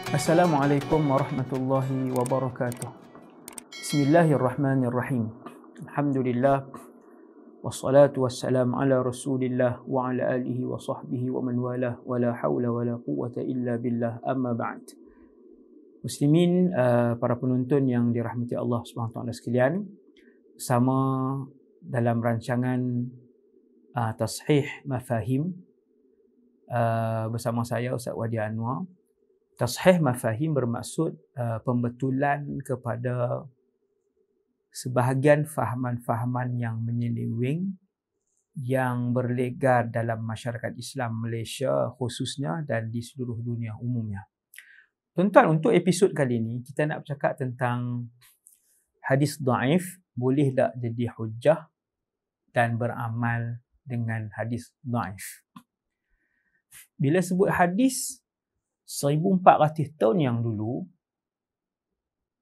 Assalamualaikum warahmatullahi wabarakatuh. Bismillahirrahmanirrahim. Alhamdulillah wassalatu wassalamu ala Rasulillah wa ala alihi wa sahbihi wa man walah wa la haula wa la quwwata illa billah, amma ba'd. Muslimin, para penonton yang dirahmati Allah SWT sekalian, bersama dalam rancangan Tashih Mafahim bersama saya Ustaz Wadi Anwar. Tashih Mafahim bermaksud pembetulan kepada sebahagian fahaman-fahaman yang menyeleweng yang berlegar dalam masyarakat Islam Malaysia khususnya dan di seluruh dunia umumnya. Tuan-tuan, untuk episod kali ini kita nak bercakap tentang hadis dhaif boleh tak jadi hujjah dan beramal dengan hadis dhaif. Bila sebut hadis 1400 tahun yang dulu,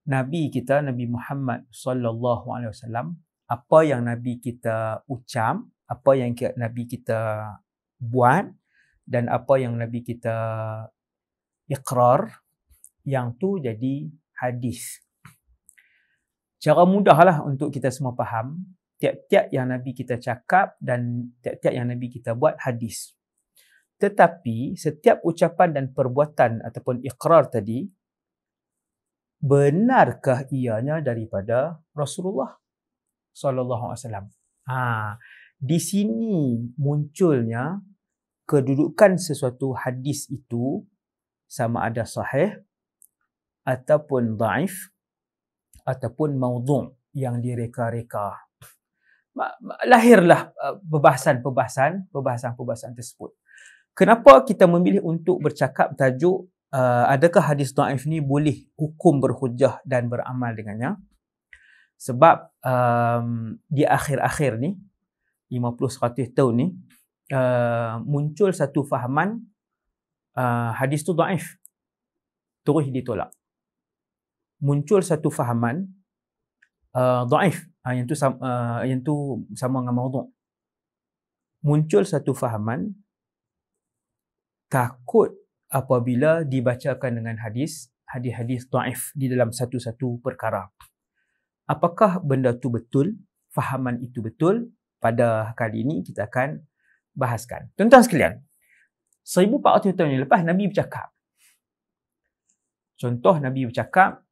Nabi kita, Nabi Muhammad sallallahu alaihi wasallam, apa yang Nabi kita ucap, apa yang Nabi kita buat dan apa yang Nabi kita iqrar, yang tu jadi hadis. Cara mudahlah untuk kita semua faham, tiap-tiap yang Nabi kita cakap dan tiap-tiap yang Nabi kita buat hadis. Tetapi setiap ucapan dan perbuatan ataupun iqrar tadi, benarkah ianya daripada Rasulullah sallallahu alaihi wasallam? Di sini munculnya kedudukan sesuatu hadis itu sama ada sahih ataupun dhaif ataupun maudhu' yang direka-reka. Lahirlah perbahasan tersebut. Kenapa kita memilih untuk bercakap tajuk adakah hadis dhaif ni boleh hukum berhujjah dan beramal dengannya? Sebab di akhir-akhir ni 50-100 tahun ni muncul satu fahaman hadis tu dhaif, terus ditolak. Muncul satu fahaman dhaif, yang tu sama dengan maudhu'. Muncul satu fahaman takut apabila dibacakan dengan hadis-hadis dhaif di dalam satu-satu perkara. Apakah benda tu betul? Fahaman itu betul? Pada kali ini kita akan bahaskan. Tuan-tuan sekalian, 1400 tahun yang lepas Nabi bercakap. Contoh Nabi bercakap,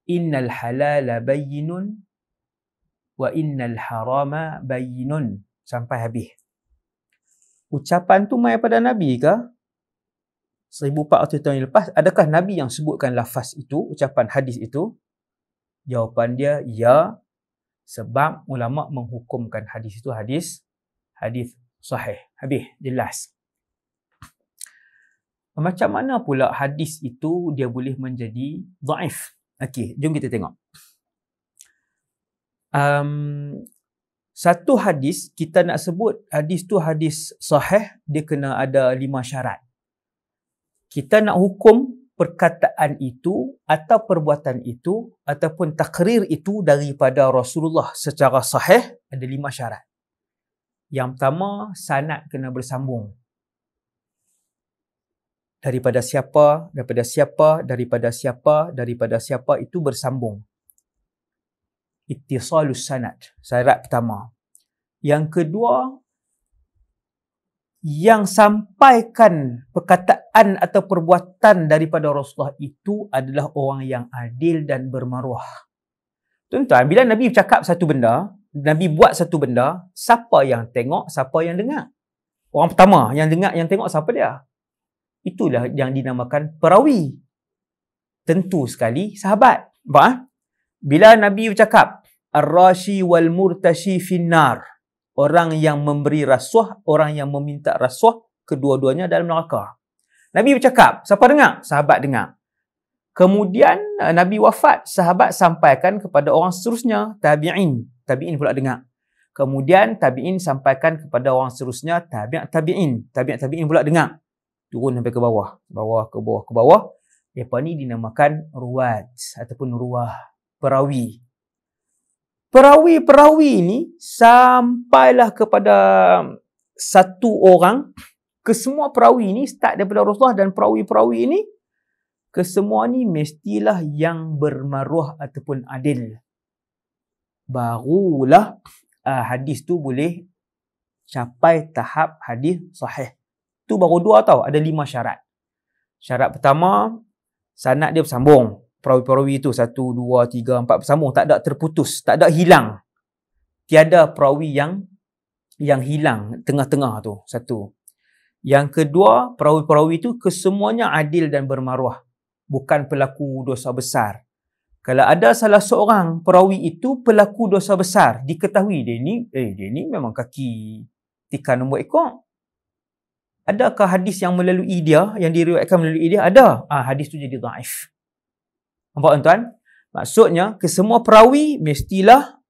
innal halala bayyinun wa innal harama bayyinun, sampai habis. Ucapan tu mai pada Nabi ke? 1400 tahun yang lepas, adakah Nabi yang sebutkan lafaz itu, ucapan hadis itu? Jawapan dia, ya. Sebab ulama' menghukumkan hadis itu hadis sahih. Habis, jelas. Macam mana pula hadis itu dia boleh menjadi dhaif? Okey, jom kita tengok. Satu hadis, kita nak sebut hadis tu hadis sahih, dia kena ada 5 syarat. Kita nak hukum perkataan itu atau perbuatan itu ataupun takrir itu daripada Rasulullah secara sahih, ada 5 syarat. Yang pertama, sanad kena bersambung. Daripada siapa itu bersambung. Ittisalus sanad, syarat pertama. Yang kedua, yang sampaikan perkataan atau perbuatan daripada Rasulullah itu adalah orang yang adil dan bermaruah. Tuan-tuan, bila Nabi bercakap satu benda, Nabi buat satu benda, siapa yang tengok, siapa yang dengar? Orang pertama yang dengar, yang tengok, siapa dia? Itulah yang dinamakan perawi. Tentu sekali sahabat. Nampak? Bila Nabi bercakap, ar-rashi wal murtashi finnar, orang yang memberi rasuah, orang yang meminta rasuah, kedua-duanya dalam neraka. Nabi bercakap, siapa dengar? Sahabat dengar. Kemudian Nabi wafat, sahabat sampaikan kepada orang seterusnya, tabi'in pula dengar. Kemudian tabi'in sampaikan kepada orang seterusnya, tabi'in pula dengar. Turun sampai ke bawah. Lepas ni dinamakan ruwat ataupun ruwah, perawi. Perawi-perawi ni sampailah kepada satu orang Kesemua perawi ni start daripada Rasulullah, dan perawi-perawi ini kesemua ni mestilah yang bermaruah ataupun adil. Barulah hadis tu boleh capai tahap hadis sahih. Tu baru 2 tau, ada 5 syarat. Syarat pertama, sanad dia bersambung. Perawi-perawi tu 1, 2, 3, 4 bersambung, tak ada terputus, tak ada hilang. Tiada perawi yang hilang tengah-tengah tu, satu. Yang kedua, perawi-perawi tu kesemuanya adil dan bermaruah, bukan pelaku dosa besar. Kalau ada salah seorang perawi itu pelaku dosa besar, diketahui dia ni memang kaki tikar nombor ekor. Adakah hadis yang melalui dia, yang diriwayatkan melalui dia? Ada. Hadis tu jadi dhaif. Nampak tuan? Maksudnya kesemua perawi mestilah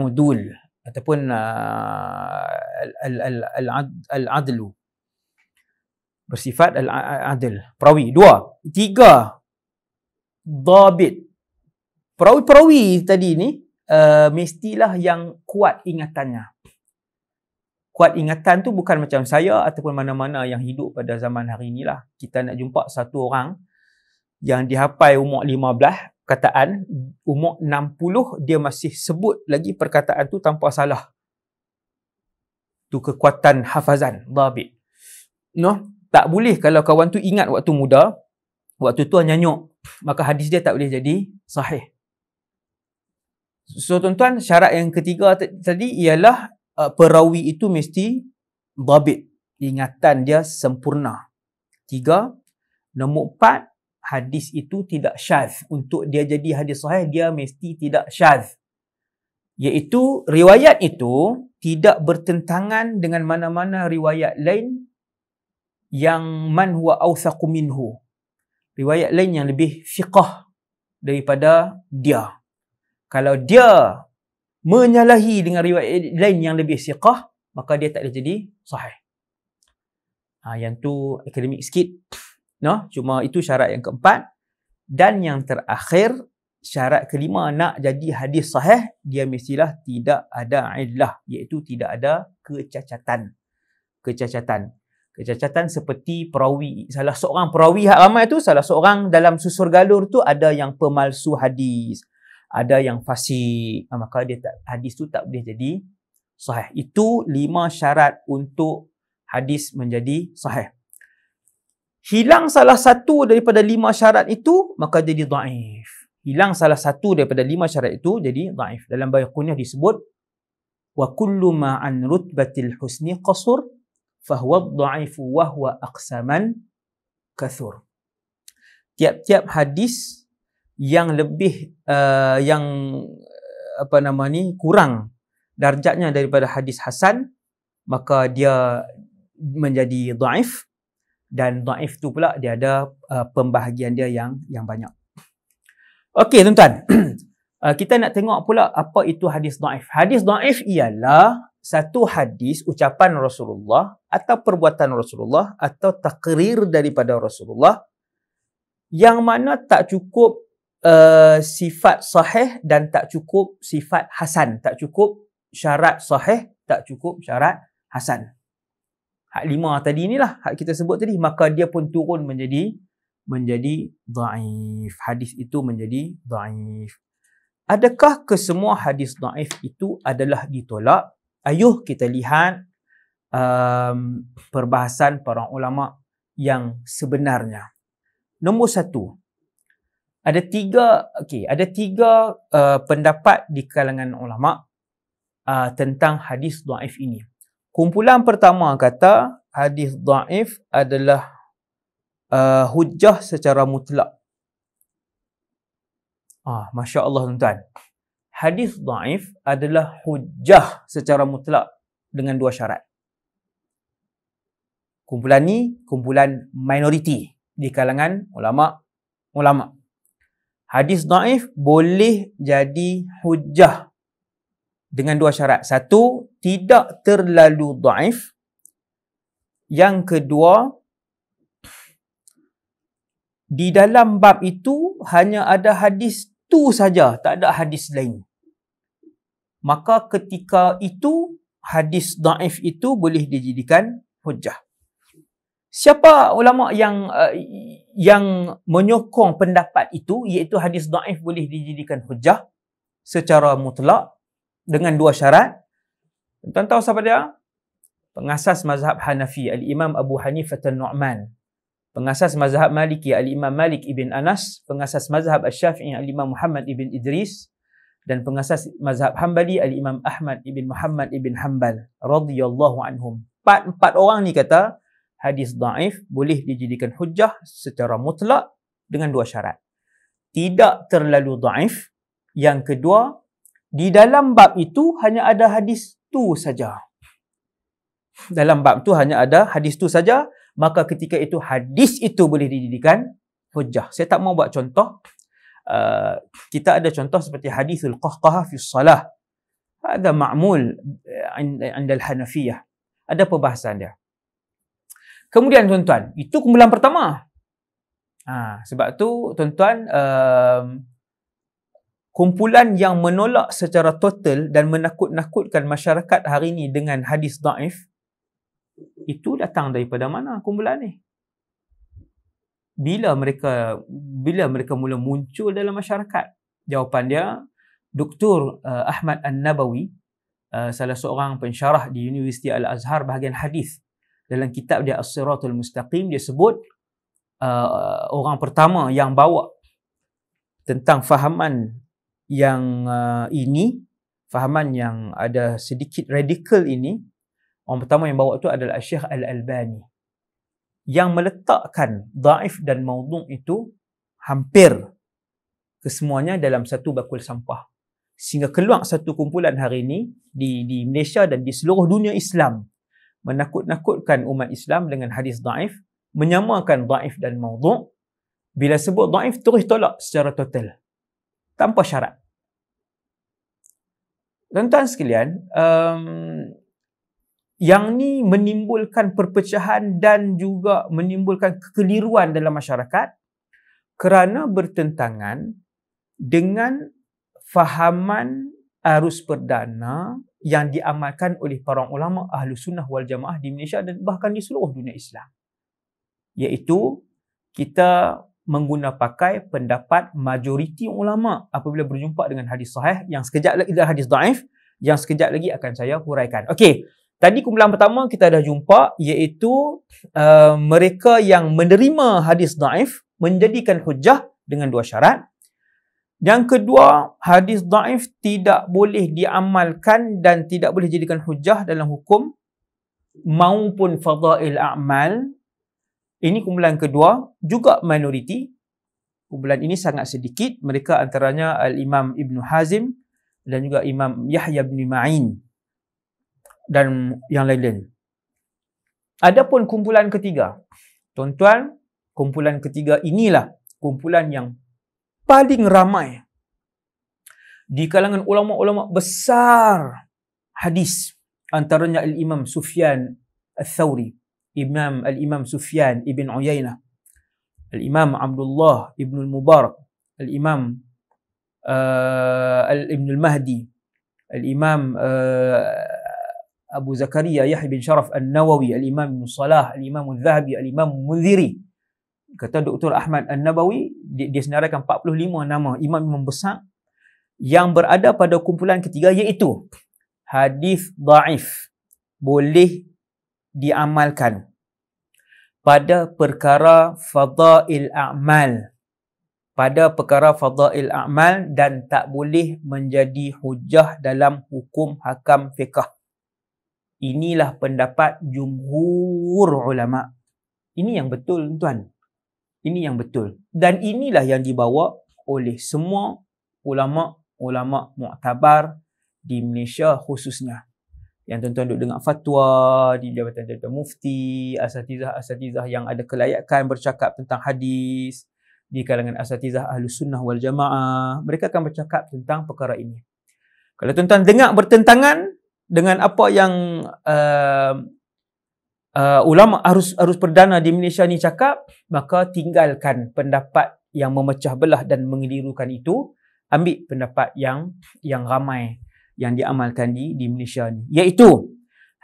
udul ataupun al-adlu, bersifat al-adl. Perawi. 2. 3. Dhabit. Perawi-perawi tadi ni mestilah yang kuat ingatannya. Kuat ingatan tu bukan macam saya ataupun mana-mana yang hidup pada zaman hari inilah. Kita nak jumpa satu orang yang dihafal umur 15 perkataan, umur 60 dia masih sebut lagi perkataan tu tanpa salah. Tu kekuatan hafazan, dhabit. Tak boleh kalau kawan tu ingat waktu muda, waktu tu nyanyuk, maka hadis dia tak boleh jadi sahih. So tuan-tuan, syarat yang ketiga tadi ialah perawi itu mesti dhabit, ingatan dia sempurna. 3. Nombor 4, hadis itu tidak syadz. Untuk dia jadi hadis sahih, dia mesti tidak syadz. Iaitu riwayat itu tidak bertentangan dengan mana-mana riwayat lain yang man huwa awthaqu minhu. Riwayat lain yang lebih fiqah daripada dia. Kalau dia menyalahi dengan riwayat lain yang lebih siqah, maka dia tak boleh jadi sahih. Yang tu akademik sikit. Cuma itu syarat yang keempat. Dan yang terakhir, syarat kelima, nak jadi hadis sahih, dia mestilah tidak ada illah, iaitu tidak ada kecacatan. Kecacatan seperti perawi. Salah seorang perawi ramai tu, salah seorang dalam susur galur tu ada yang pemalsu hadis, ada yang fasik, maka hadis tu tak boleh jadi sahih. Itu 5 syarat untuk hadis menjadi sahih. Hilang salah satu daripada 5 syarat itu, maka jadi dhaif. Hilang salah satu daripada 5 syarat itu, jadi dhaif. Dalam Baiquniyah disebut, wa kullu ma an rutbatil husni qasur fahuwa dhaifu wa huwa aqsaman kathur. Tiap-tiap hadis yang lebih kurang darjatnya daripada hadis hasan, maka dia menjadi dhaif, dan dhaif tu pula dia ada pembahagian dia yang banyak. Okey tuan-tuan, kita nak tengok pula apa itu hadis dhaif. Hadis dhaif ialah satu hadis ucapan Rasulullah atau perbuatan Rasulullah atau takrir daripada Rasulullah yang mana tak cukup sifat sahih dan tak cukup sifat hasan, tak cukup syarat sahih, tak cukup syarat hasan. Hak 5 tadi inilah hak kita sebut tadi, maka dia pun turun menjadi dhaif. Hadis itu menjadi dhaif. Adakah kesemua hadis dhaif itu adalah ditolak? Ayuh kita lihat perbahasan para ulama yang sebenarnya. Nombor 1, ada tiga pendapat di kalangan ulama tentang hadis dhaif ini. Kumpulan pertama kata hadis dhaif adalah hujjah secara mutlak. Masya Allah tuan-tuan. Hadis dhaif adalah hujjah secara mutlak dengan 2 syarat. Kumpulan ni kumpulan minoriti di kalangan ulama. Hadis dhaif boleh jadi hujjah dengan 2 syarat. 1, tidak terlalu dhaif. Yang kedua, di dalam bab itu hanya ada hadis tu saja, tak ada hadis lain. Maka ketika itu hadis dhaif itu boleh dijadikan hujjah. Siapa ulama yang menyokong pendapat itu, iaitu hadis daif boleh dijadikan hujah secara mutlak dengan dua syarat. Tuan tahu siapa dia? Pengasas mazhab Hanafi, Al-Imam Abu Hanifah An-Nu'man. Pengasas mazhab Maliki, Al-Imam Malik ibn Anas. Pengasas mazhab Asy-Syafi'i, Al-Imam Muhammad ibn Idris. Dan pengasas mazhab Hambali, Al-Imam Ahmad ibn Muhammad ibn Hanbal radhiyallahu anhum. Empat orang ni kata hadis daif boleh dijadikan hujah secara mutlak dengan dua syarat. Tidak terlalu daif. Yang kedua, di dalam bab itu hanya ada hadis tu saja. Dalam bab tu hanya ada hadis tu saja, maka ketika itu hadis itu boleh dijadikan hujah. Saya tak mau buat contoh. Kita ada contoh seperti hadisul qahqahah fi shalah. Ada ma'mul 'inda al-Hanafiyah. Ada perbahasan dia. Kemudian tuan-tuan, itu kumpulan pertama. Sebab tu tuan-tuan, kumpulan yang menolak secara total dan menakut-nakutkan masyarakat hari ini dengan hadis daif, itu datang daripada mana kumpulan ni? Bila mereka mula muncul dalam masyarakat? Jawapan dia, Dr. Ahmad An-Nabawi, salah seorang pensyarah di Universiti Al-Azhar bahagian hadis, dalam kitab dia As-Siratul Mustaqim, dia sebut orang pertama yang bawa tentang fahaman yang ini, fahaman yang ada sedikit radikal ini, orang pertama yang bawa itu adalah Syekh Al-Albani, yang meletakkan daif dan maudhu' itu hampir kesemuanya dalam satu bakul sampah. Sehingga keluar satu kumpulan hari ini di Malaysia dan di seluruh dunia Islam, menakut-nakutkan umat Islam dengan hadis daif, menyamakan daif dan maudhu'. Bila sebut daif, terus tolak secara total, tanpa syarat. Tuan-tuan sekalian, yang ni menimbulkan perpecahan dan juga menimbulkan kekeliruan dalam masyarakat kerana bertentangan dengan fahaman arus perdana yang diamalkan oleh para ulama ahlu sunnah wal jamaah di Malaysia dan bahkan di seluruh dunia Islam. Iaitu, kita mengguna pakai pendapat majoriti ulama apabila berjumpa dengan hadis sahih, yang sekejap lagi hadis daif, yang sekejap lagi akan saya huraikan. Okey, tadi kumpulan pertama kita dah jumpa, iaitu mereka yang menerima hadis daif menjadikan hujah dengan dua syarat. Yang kedua, hadis daif tidak boleh diamalkan dan tidak boleh dijadikan hujah dalam hukum maupun fadail a'mal. Ini kumpulan kedua, juga minoriti. Kumpulan ini sangat sedikit. Mereka antaranya Al-Imam Ibn Hazim dan juga Imam Yahya bin Ma'in dan yang lain-lain. Adapun kumpulan ketiga, tuan-tuan, kumpulan ketiga inilah kumpulan yang paling ramai di kalangan ulama-ulama besar hadis, antaranya Al-Imam Sufyan Al-Thawri, Al-Imam Sufyan Ibn Uyainah, Al-Imam Abdullah Ibn Al-Mubarak, Al-Imam Ibn Al-Mahdi, Al-Imam Abu Zakaria Yahya bin Sharaf An-Nawawi, Al-Imam Ibn Salah, Al-Imam Al-Zahabi, Al-Imam Al-Munziri. Kata Dr. Ahmad An-Nabawi, dia senaraikan 45 nama imam-imam besar yang berada pada kumpulan ketiga, iaitu hadis daif boleh diamalkan pada perkara fadail a'mal, dan tak boleh menjadi hujah dalam hukum hakam fiqh. Inilah pendapat jumhur ulama. Ini yang betul, tuan. Ini yang betul. Dan inilah yang dibawa oleh semua ulama-ulama muktabar di Malaysia khususnya. Yang tuan-tuan duduk dengar fatwa di jabatan-jabatan mufti, asatizah yang ada kelayakan bercakap tentang hadis, di kalangan asatizah Ahlus Sunnah wal Jamaah, mereka akan bercakap tentang perkara ini. Kalau tuan-tuan dengar bertentangan dengan apa yang ulama arus perdana di Malaysia ni cakap, maka tinggalkan pendapat yang memecah belah dan mengelirukan itu, ambil pendapat yang ramai yang diamalkan di Malaysia ni, iaitu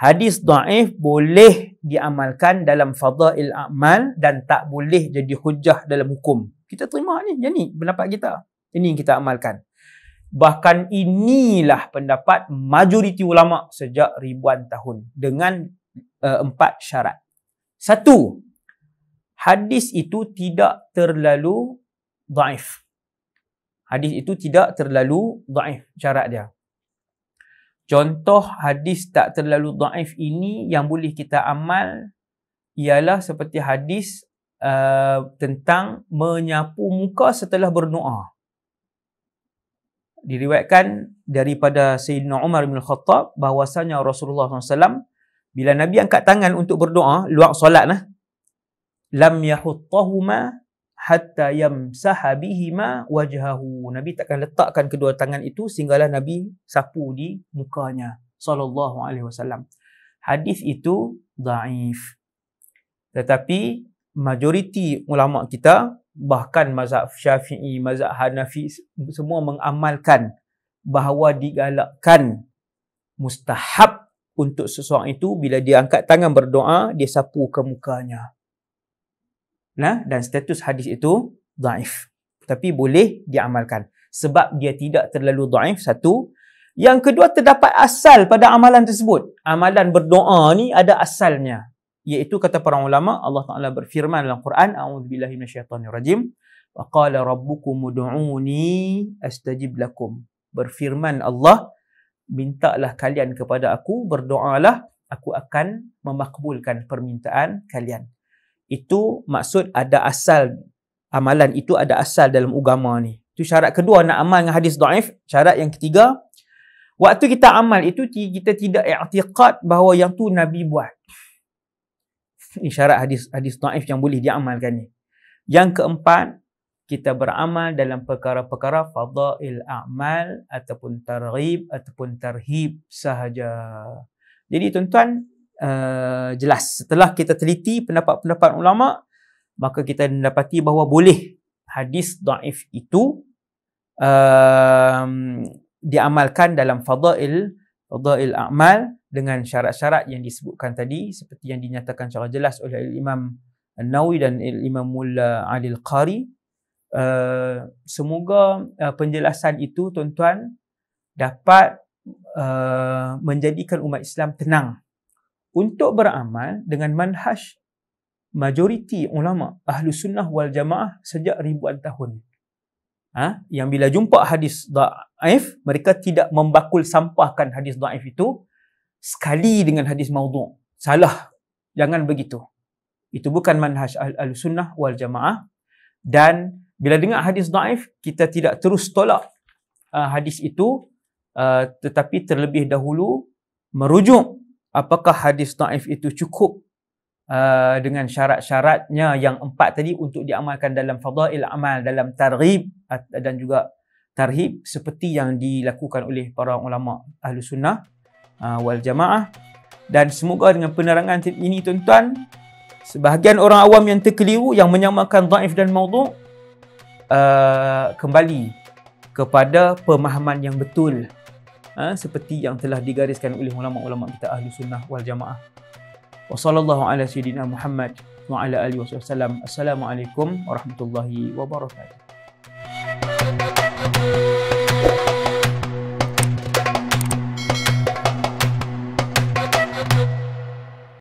Hadis dhaif boleh diamalkan dalam fadail a'mal dan tak boleh jadi hujah dalam hukum. Kita terima ni, yang ni pendapat kita. Ini yang kita amalkan. Bahkan inilah pendapat majoriti ulama sejak ribuan tahun dengan 4 syarat. 1. Hadis itu tidak terlalu dhaif. Hadis itu tidak terlalu dhaif, syarat dia. Contoh hadis tak terlalu dhaif ini yang boleh kita amal ialah seperti hadis tentang menyapu muka setelah berdoa. Diriwayatkan daripada Sayyidina Umar bin Khattab bahawasanya Rasulullah SAW bila Nabi angkat tangan untuk berdoa luar solat lah, lam yahuttahuma hatta yamsaha bihima wajhahu. Nabi takkan letakkan kedua tangan itu sehinggalah Nabi sapu di mukanya sallallahu alaihi wasallam. Hadis itu dhaif. Tetapi majoriti ulama kita, bahkan mazhab Syafi'i, mazhab Hanafi, semua mengamalkan bahawa digalakkan mustahab untuk seseorang itu bila dia angkat tangan berdoa, dia sapu ke mukanya. Nah, dan status hadis itu dhaif. Tapi boleh diamalkan sebab dia tidak terlalu dhaif, satu. Yang kedua, terdapat asal pada amalan tersebut. Amalan berdoa ni ada asalnya. Iaitu kata para ulama, Allah Ta'ala berfirman dalam Quran, a'udzubillahi minasyaitonirrajim, wa qala rabbukum ud'uni astajib lakum. Berfirman Allah, mintalah kalian kepada aku, berdoalah, aku akan memakbulkan permintaan kalian. Itu maksud ada asal, amalan itu ada asal dalam agama ni. Itu syarat kedua nak amal dengan hadis dhaif. Syarat yang ketiga, waktu kita amal itu kita tidak i'tiqad bahawa yang tu Nabi buat. Ini syarat hadis dhaif yang boleh diamalkan ni. Yang keempat, kita beramal dalam perkara-perkara fadail a'mal ataupun targhib ataupun tarhib sahaja. Jadi tuan-tuan, jelas setelah kita teliti pendapat-pendapat ulama, maka kita mendapati bahawa boleh hadis dhaif itu diamalkan dalam fadail a'mal dengan syarat-syarat yang disebutkan tadi, seperti yang dinyatakan secara jelas oleh Imam An-Nawawi dan Imam Ali Al-Qari. Semoga penjelasan itu tuan-tuan dapat menjadikan umat Islam tenang untuk beramal dengan manhaj majoriti ulama Ahlus Sunnah wal Jamaah sejak ribuan tahun. Yang bila jumpa hadis dhaif, mereka tidak membakul sampahkan hadis dhaif itu sekali dengan hadis maudhu'. Salah. Jangan begitu. Itu bukan manhaj Ahlus Sunnah wal Jamaah. Dan bila dengar hadis dhaif, kita tidak terus tolak hadis itu, tetapi terlebih dahulu merujuk apakah hadis dhaif itu cukup dengan syarat-syaratnya yang 4 tadi untuk diamalkan dalam fadail amal, dalam targhib dan juga tarhib, seperti yang dilakukan oleh para ulama Ahlus Sunnah wal Jamaah. Dan semoga dengan penerangan ini tuan-tuan, sebahagian orang awam yang terkeliru, yang menyamakan dhaif dan maudhu', kembali kepada pemahaman yang betul, seperti yang telah digariskan oleh ulama-ulama kita Ahlus Sunnah wal Jamaah. Wa sallallahu ala sayyidina Muhammad wa ala alihi wasallam. Assalamualaikum warahmatullahi wabarakatuh.